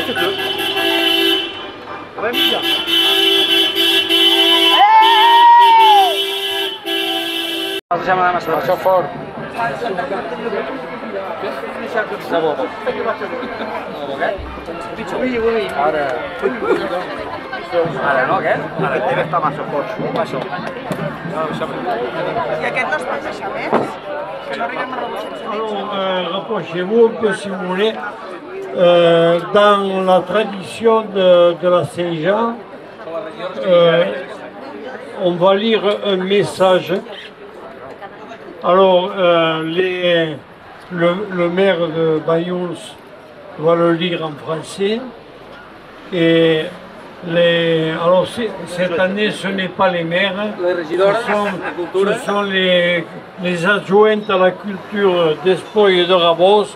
reste deux. Ouais, bien. Marxa fort. Oui, oui. Ara. Ara no, aquest? Ara deve estar massa fort. Massa. I aquest no es pot deixar més? Que no arribem a robar sense Alors, rapprochez-vous un peu si vous voulez. Dans la tradition de la Saint-Jean, on va lire un message. Alors, le maire de Bayous va le lire en français. Et alors, cette année, ce n'est pas les maires, ce sont les adjointes à la culture d'Espoir et de Rabos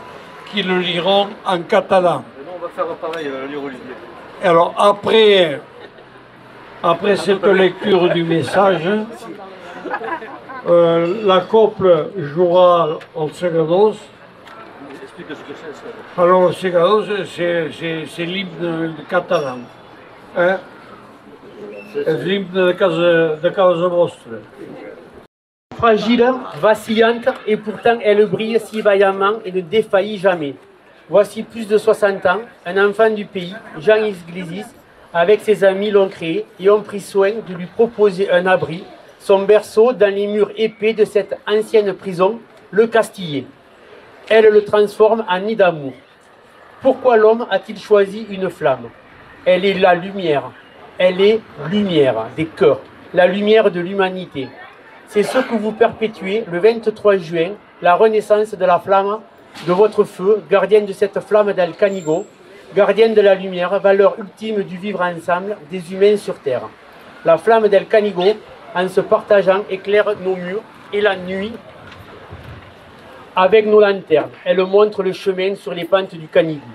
qui le liront en catalan. On va faire pareil, lire Olivier. Alors, après cette lecture du message, la couple jouera al Segadors. Explique ce que c'est. Alors, le Segadors, c'est l'hymne catalan. Hein? C'est l'hymne de casa vostra. Fragile, vacillante, et pourtant elle brille si vaillamment et ne défaillit jamais. Voici plus de 60 ans, un enfant du pays, Jean Iglesias, avec ses amis l'ont créé et ont pris soin de lui proposer un abri, son berceau dans les murs épais de cette ancienne prison, le Castillet. Elle le transforme en nid d'amour. Pourquoi l'homme a-t-il choisi une flamme? Elle est la lumière. Elle est lumière des cœurs, la lumière de l'humanité. C'est ce que vous perpétuez le 23 juin, la renaissance de la flamme de votre feu, gardienne de cette flamme d'El Canigó, gardienne de la lumière, valeur ultime du vivre ensemble des humains sur terre. La flamme d'El Canigó, en se partageant, éclaire nos murs et la nuit avec nos lanternes. Elle montre le chemin sur les pentes du Canigou.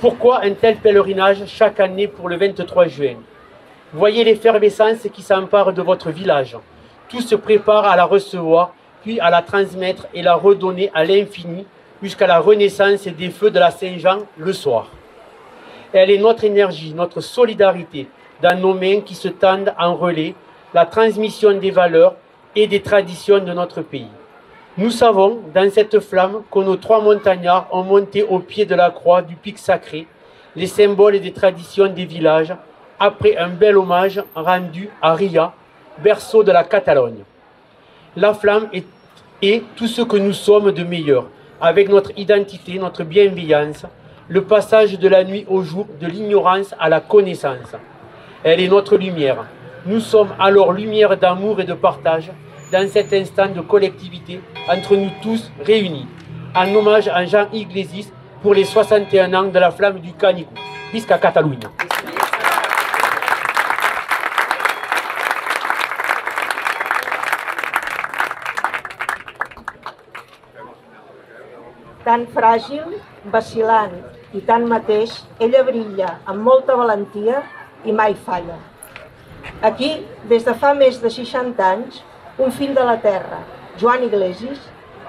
Pourquoi un tel pèlerinage chaque année pour le 23 juin? Voyez l'effervescence qui s'empare de votre village. Tout se prépare à la recevoir, puis à la transmettre et la redonner à l'infini jusqu'à la renaissance des feux de la Saint-Jean le soir. Elle est notre énergie, notre solidarité dans nos mains qui se tendent en relais, la transmission des valeurs et des traditions de notre pays. Nous savons, dans cette flamme, que nos trois montagnards ont monté au pied de la croix du pic sacré les symboles et des traditions des villages, après un bel hommage rendu à Ria, berceau de la Catalogne. La flamme est tout ce que nous sommes de meilleur, avec notre identité, notre bienveillance, le passage de la nuit au jour, de l'ignorance à la connaissance. Elle est notre lumière. Nous sommes alors lumière d'amour et de partage dans cet instant de collectivité entre nous tous réunis, en hommage à Jean Iglesias pour les 61 ans de la flamme du Canigou. Visca Catalunya. Tan fràgil, vacil·lant i tanmateix, ella brilla amb molta valentia i mai falla. Aquí, des de fa més de 60 anys, un fill de la terra, Joan Iglesias,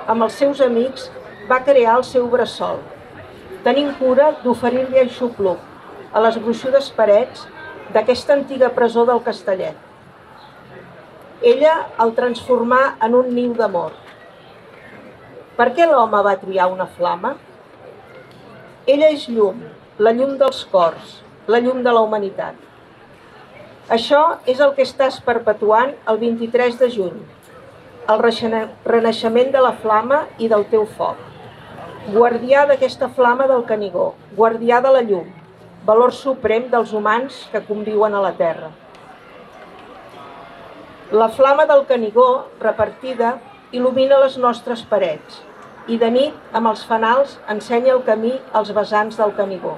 amb els seus amics, va crear el seu bressol, tenint cura d'oferir-li aixopluc a les gruixudes parets d'aquesta antiga presó del Castellet. Ella el transformà en un niu d'amor. Per què l'home va triar una flama? Ella és llum, la llum dels cors, la llum de la humanitat. Això és el que estàs perpetuant el 23 de juny, el renaixement de la flama i del teu foc. Guardià d'aquesta flama del Canigó, guardià de la llum, valor suprem dels humans que conviuen a la terra. La flama del Canigó, repartida, il·lumina les nostres parets i de nit, amb els fanals, ensenya el camí als vessants del Canigó.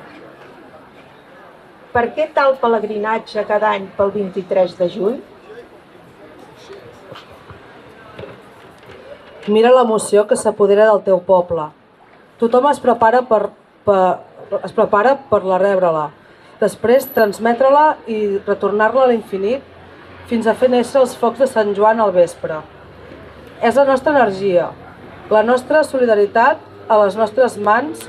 Per què tal pelegrinatge cada any pel 23 de juny? Mira l'emoció que s'apodera del teu poble. Tothom es prepara per la rebre-la, després transmetre-la i retornar-la a l'infinit fins a fer néixer els focs de Sant Joan al vespre. És la nostra energia, la nostra solidaritat a les nostres mans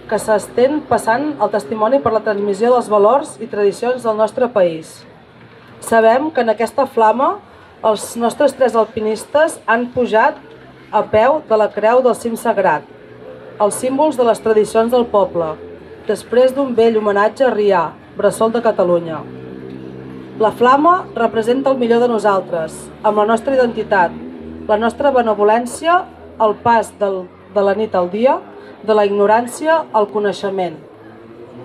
que s'estén passant el testimoni per la transmissió dels valors i tradicions del nostre país. Sabem que en aquesta flama els nostres 3 alpinistes han pujat a peu de la creu del cim sagrat, els símbols de les tradicions del poble, després d'un bell homenatge a Rià, bressol de Catalunya. La flama representa el millor de nosaltres, amb la nostra identitat, la nostra benevolència, el pas de la nit al dia, de la ignorància al coneixement.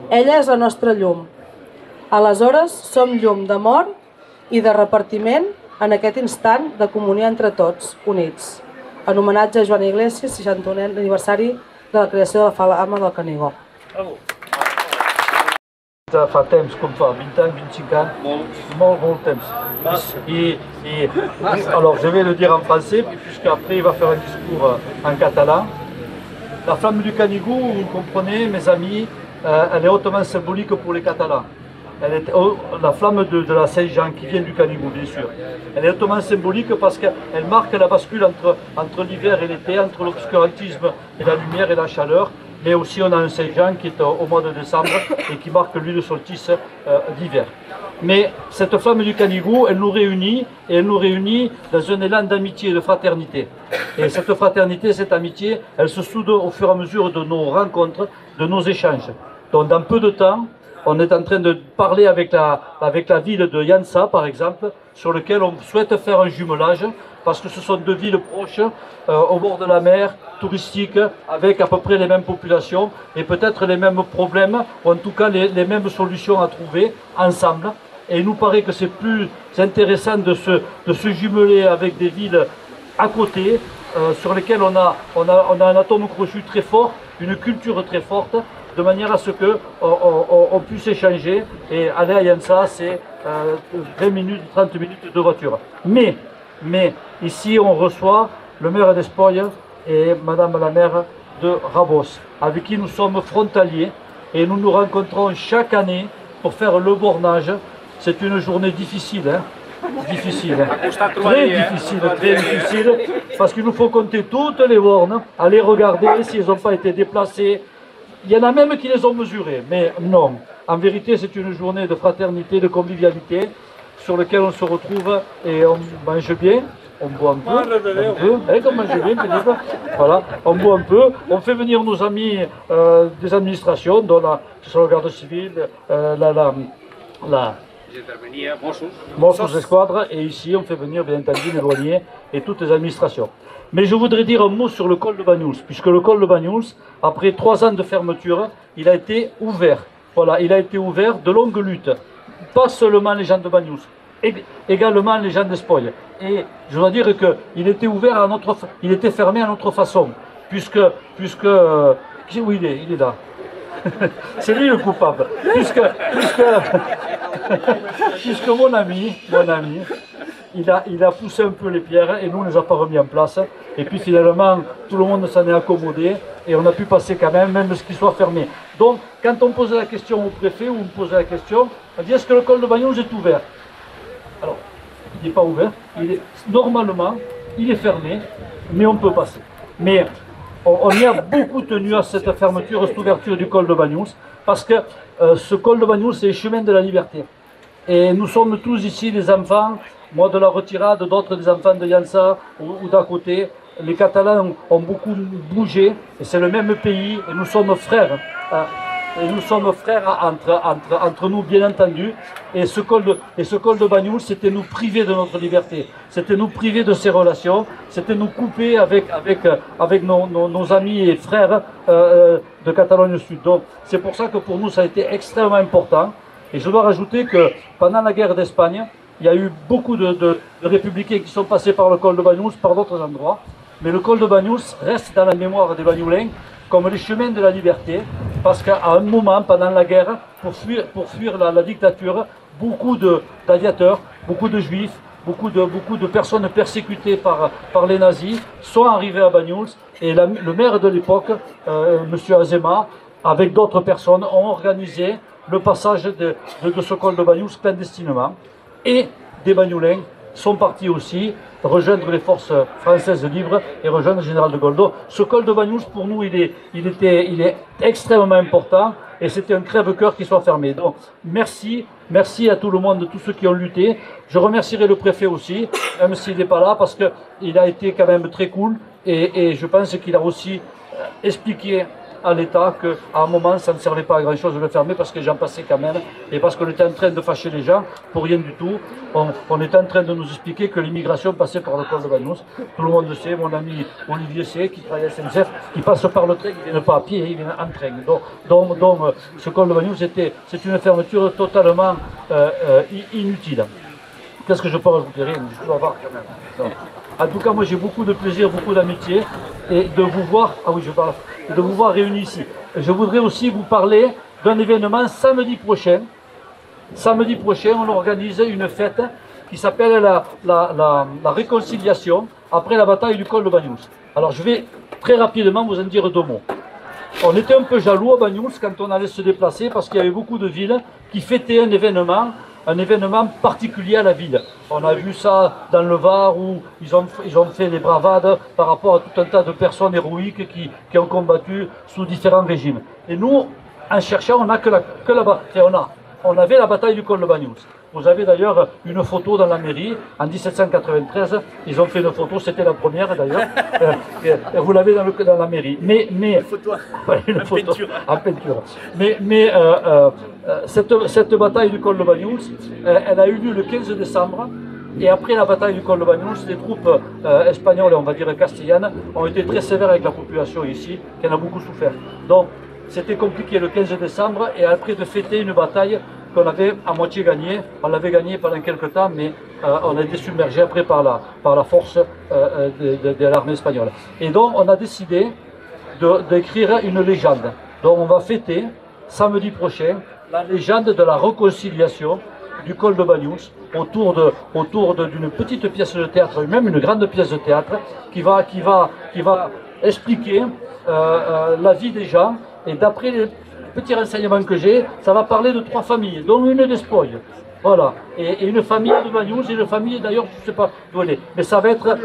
Ella és la nostra llum. Aleshores, som llum d'amor i de repartiment en aquest instant de comunió entre tots, units. En homenatge a Joan Iglesias, 61è aniversari de la creació de la flama del Canigó. Bravo. Fa temps, com fa, 20 ans, 25 ans, molt temps. Alors, je vais le dire en français, puisqu'après il va faire un discours en catalan. La flamme du Canigou, vous comprenez, mes amis, elle est hautement symbolique pour les Catalans. Elle est, la flamme de la Saint-Jean qui vient du Canigou, bien sûr. Elle est hautement symbolique parce qu'elle marque la bascule entre l'hiver et l'été, entre l'obscurantisme et la lumière et la chaleur. Mais aussi on a un Saint-Jean qui est au mois de décembre et qui marque lui le solstice d'hiver. Mais cette flamme du Canigou, elle nous réunit, et elle nous réunit dans un élan d'amitié et de fraternité. Et cette fraternité, cette amitié, elle se soude au fur et à mesure de nos rencontres, de nos échanges. Donc dans peu de temps, on est en train de parler avec la ville de Yansa, par exemple, sur lequel on souhaite faire un jumelage, parce que ce sont 2 villes proches, au bord de la mer, touristiques, avec à peu près les mêmes populations, et peut-être les mêmes problèmes, ou en tout cas les mêmes solutions à trouver ensemble. Et il nous paraît que c'est plus intéressant de se jumeler avec des villes à côté, sur lesquelles on a un atome crochu très fort, une culture très forte, de manière à ce qu'on puisse échanger. Et aller à Yansa, c'est 20 minutes, 30 minutes de voiture. Mais ici, on reçoit le maire d'Espoir et madame la maire de Rabos, avec qui nous sommes frontaliers, et nous nous rencontrons chaque année pour faire le bornage. C'est une journée difficile, hein? Difficile, hein? Très difficile, parce qu'il nous faut compter toutes les bornes, aller regarder si elles n'ont pas été déplacées. Il y en a même qui les ont mesurées, mais non. En vérité, c'est une journée de fraternité, de convivialité, sur laquelle on se retrouve et on mange bien, on boit un peu, on mange bien, voilà, on boit un peu, on fait venir nos amis des administrations, dont ce sont la garde civile, Mossos d'Esquadre, et ici on fait venir bien entendu les douaniers et toutes les administrations. Mais je voudrais dire un mot sur le col de Banyuls, puisque le col de Banyuls, après 3 ans de fermeture, il a été ouvert. Voilà, il a été ouvert de longues luttes. Pas seulement les gens de Banyuls, également les gens d'Espoir. Et je dois dire qu'il était ouvert il était fermé à notre façon, puisque où il est là. C'est lui le coupable. Puisque mon ami, il a poussé un peu les pierres et nous on ne les a pas remis en place. Et puis finalement, tout le monde s'en est accommodé et on a pu passer quand même ce qu'il soit fermé. Donc, quand on posait la question au préfet, ou on me posait la question, on dit est-ce que le col de Banyuls est ouvert? Alors, il n'est pas ouvert. Normalement, il est fermé, mais on peut passer. Mais on y a beaucoup tenu à cette fermeture, cette ouverture du col de Banyuls, parce que ce col de Banyuls, c'est le chemin de la liberté. Et nous sommes tous ici des enfants, moi de la retirade, d'autres des enfants de Yansa ou d'à côté. Les Catalans ont beaucoup bougé, et c'est le même pays, et nous sommes frères. Et nous sommes frères entre nous, bien entendu. Et ce col de Banyuls, c'était nous priver de notre liberté. C'était nous priver de ces relations. C'était nous couper avec nos amis et frères de Catalogne Sud. Donc, c'est pour ça que pour nous, ça a été extrêmement important. Et je dois rajouter que pendant la guerre d'Espagne, il y a eu beaucoup de républicains qui sont passés par le col de Banyuls, par d'autres endroits. Mais le col de Banyuls reste dans la mémoire des Banyulins comme les chemins de la liberté, parce qu'à un moment, pendant la guerre, pour fuir la dictature, beaucoup d'aviateurs, beaucoup de juifs, beaucoup de personnes persécutées par les nazis sont arrivés à Banyuls, et le maire de l'époque, M. Azema, avec d'autres personnes, ont organisé le passage de ce col de Banyuls clandestinement. Et des Banyulins sont partis aussi rejoindre les forces françaises libres et rejoindre le général de Gaulle. Donc, ce col de Banyuls, pour nous, il est extrêmement important et c'était un crève-cœur qui soit fermé. Donc, merci à tout le monde, tous ceux qui ont lutté. Je remercierai le préfet aussi, même s'il n'est pas là, parce qu'il a été quand même très cool et je pense qu'il a aussi expliqué à l'État qu'à un moment ça ne servait pas à grand chose de le fermer parce que les gens passaient quand même et parce qu'on était en train de fâcher les gens pour rien du tout. On était en train de nous expliquer que l'immigration passait par le col de Banyuls. Tout le monde le sait, mon ami Olivier sait, qui travaille à SNCF, qui passe par le train, il ne vient pas à pied, il vient en train. Donc ce col de Banyuls, c'est une fermeture totalement inutile. Qu'est-ce que je peux rajouter? Rien, je dois voir quand même. Donc, en tout cas, moi j'ai beaucoup de plaisir, beaucoup d'amitié et de vous voir, de vous voir réunis ici. Je voudrais aussi vous parler d'un événement samedi prochain. Samedi prochain, on organise une fête qui s'appelle la réconciliation après la bataille du col de Banyuls. Alors je vais très rapidement vous en dire deux mots. On était un peu jaloux à Banyuls quand on allait se déplacer parce qu'il y avait beaucoup de villes qui fêtaient un événement particulier à la ville. On a vu ça dans le Var où ils ont fait des bravades par rapport à tout un tas de personnes héroïques qui ont combattu sous différents régimes. Et nous, en cherchant, on n'a que là-bas. On avait la bataille du col de Banyuls. Vous avez d'ailleurs une photo dans la mairie, en 1793, ils ont fait une photo, c'était la première d'ailleurs, vous l'avez dans la mairie. Une photo en peinture. Mais cette bataille du col de Banyuls, elle a eu lieu le 15 décembre, et après la bataille du col de Banyuls, les troupes espagnoles, on va dire castellanes, ont été très sévères avec la population ici, qui en a beaucoup souffert. Donc, c'était compliqué le 15 décembre, et après de fêter une bataille qu'on avait à moitié gagnée, on l'avait gagnée pendant quelques temps, mais on a été submergé après par la force de l'armée espagnole. Et donc on a décidé d'écrire une légende. Donc on va fêter samedi prochain la légende de la réconciliation du col de Banyuls autour d'une petite pièce de théâtre, même une grande pièce de théâtre qui va expliquer la vie des gens. Et d'après les petits renseignements que j'ai, ça va parler de trois familles, dont une d'Espoy. Voilà. Et une famille de Banyuls et une famille, d'ailleurs, je ne sais pas d'où elle est. Mais ça va être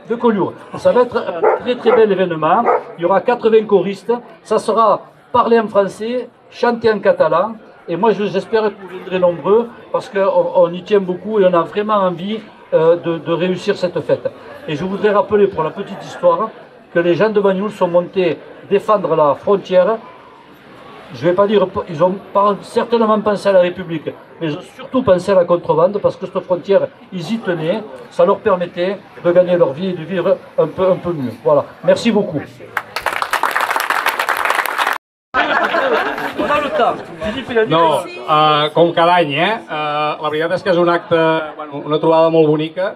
de Collioure. Ça va être un très très bel événement. Il y aura 80 choristes. Ça sera parlé en français, chanté en catalan. Et moi, j'espère que vous viendrez nombreux parce qu'on y tient beaucoup et on a vraiment envie de réussir cette fête. Et je voudrais rappeler pour la petite histoire que les gens de Banyuls sont montés défendre la frontière. Je ne vais pas dire, ils ont certainement pensé à la République, mais ils ont surtout pensé à la contrebande parce que cette frontière, ils y tenaient, ça leur permettait de gagner leur vie et de vivre un peu mieux. Voilà, merci beaucoup. No, com cada any, la veritat és que és un acte, una trobada molt bonica,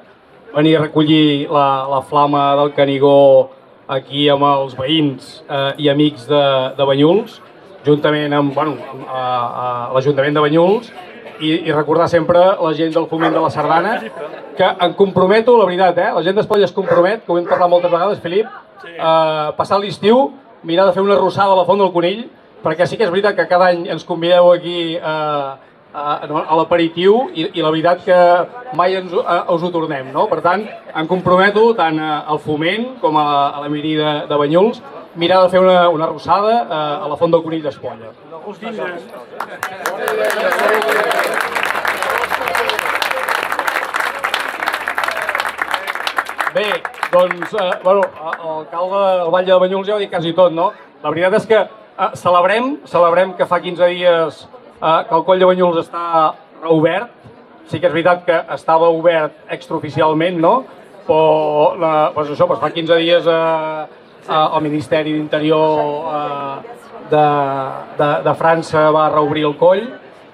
venir a recollir la flama del Canigó aquí amb els veïns i amics de Banyuls, juntament amb l'Ajuntament de Banyuls, i recordar sempre la gent del foment de la sardana, que em comprometo, la veritat, la gent d'Espolla es compromet, que ho hem parlat moltes vegades, Felip, passar l'estiu, mirar de fer una arrossada a la Font del Conill, perquè sí que és veritat que cada any ens convideu aquí a l'aperitiu i la veritat que mai us ho tornem, no? Per tant, em comprometo tant al foment com a la Miri de Banyuls mirar de fer una arrossada a la Font del Conill d'Espolla. Bé, doncs, l'alcalde del Vall de Banyuls ja ho ha dit quasi tot, no? La veritat és que celebrem que fa 15 dies que el Coll de Banyuls està reobert. Sí que és veritat que estava obert extraoficialment, no? Però fa 15 dies el Ministeri d'Interior de França va reobrir el coll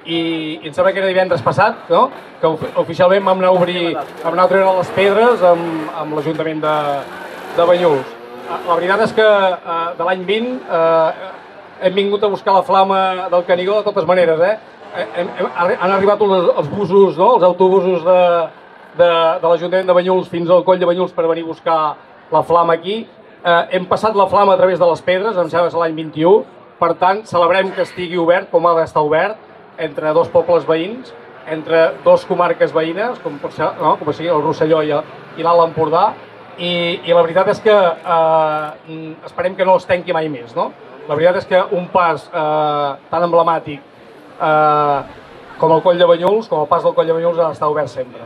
i em sembla que era divendres passat, no? Que oficialment vam anar a treure les pedres amb l'Ajuntament de Banyuls. La veritat és que de l'any 20 hem vingut a buscar la flama del Canigó de totes maneres. Han arribat els busos, els autobusos de l'Ajuntament de Banyuls fins al Coll de Banyuls per venir a buscar la flama aquí. Hem passat la flama a través de les pedres, em sembla que és l'any 21. Per tant, celebrem que estigui obert, com ha d'estar obert, entre dos pobles veïns. entre dues comarques veïnes, com pot ser, no? Com sigui el Rosselló i l'Alt Empordà, i la veritat és que esperem que no es tanqui mai més, no? La veritat és que un pas tan emblemàtic com el Coll de Banyuls, com el pas del Coll de Banyuls, ha d'estar obert sempre.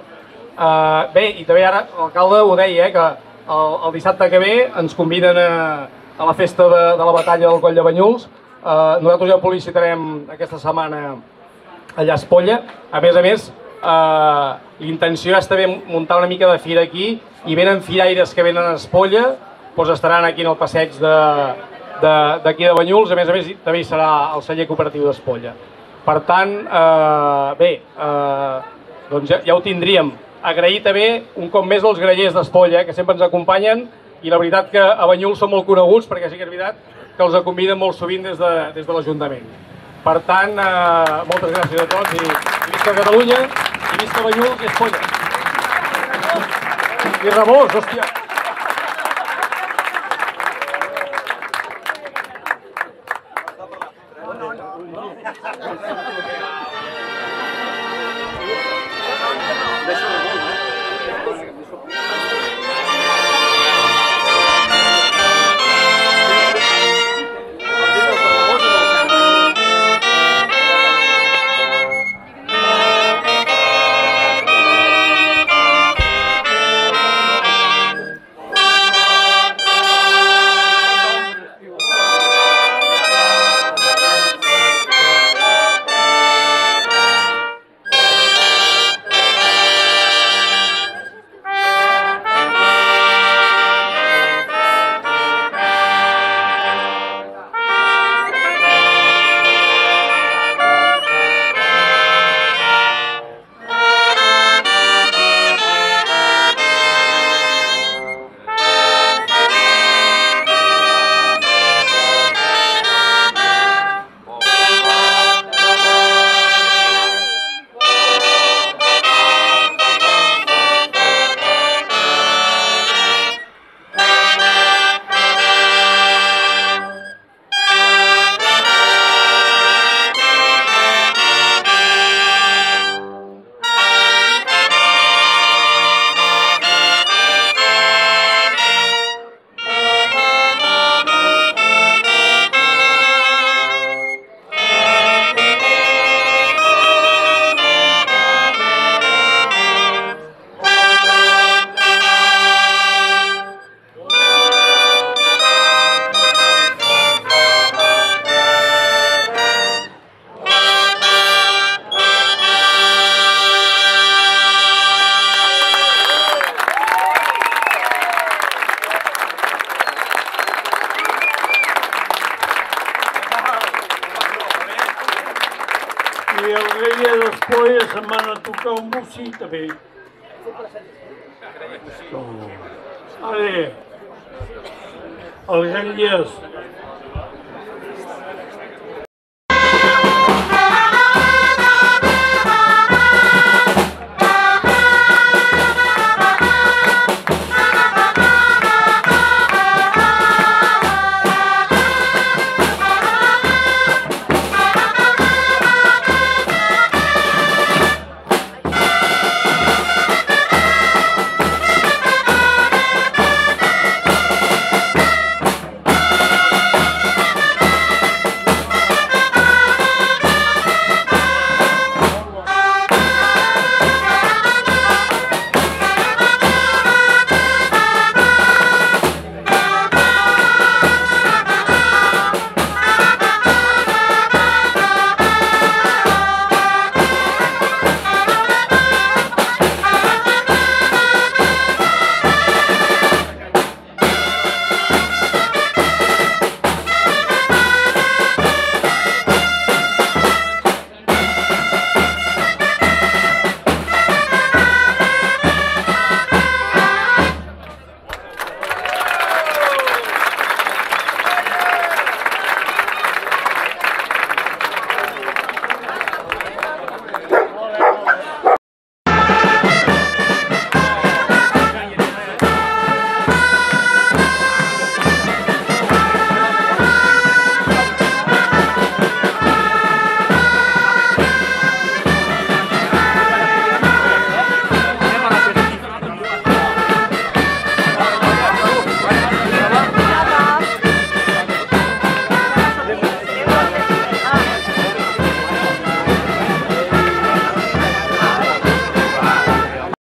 Bé, i també ara l'alcalde ho deia, que el dissabte que ve ens conviden a la festa de la batalla del Coll de Banyuls. Nosaltres ja ho publicitarem aquesta setmana allà a Espolla. A més, l'intenció és també muntar una mica de fira aquí, i venen firaires que venen a Espolla, doncs estaran aquí en el passeig d'aquí de Banyuls. A més, també hi serà el celler cooperatiu d'Espolla. Per tant, bé, doncs ja ho tindríem. Agrair també un cop més als grallers d'Espolla, que sempre ens acompanyen, i la veritat que a Banyuls són molt coneguts, perquè sí que és veritat que els conviden molt sovint des de l'Ajuntament. Per tant, moltes gràcies a tots, i visca Catalunya, i visca Banyuls i Espolla. I Rabós, hòstia! I el Grella d'Espolla se'n van a tocar un bocí també. Ara, els Grelles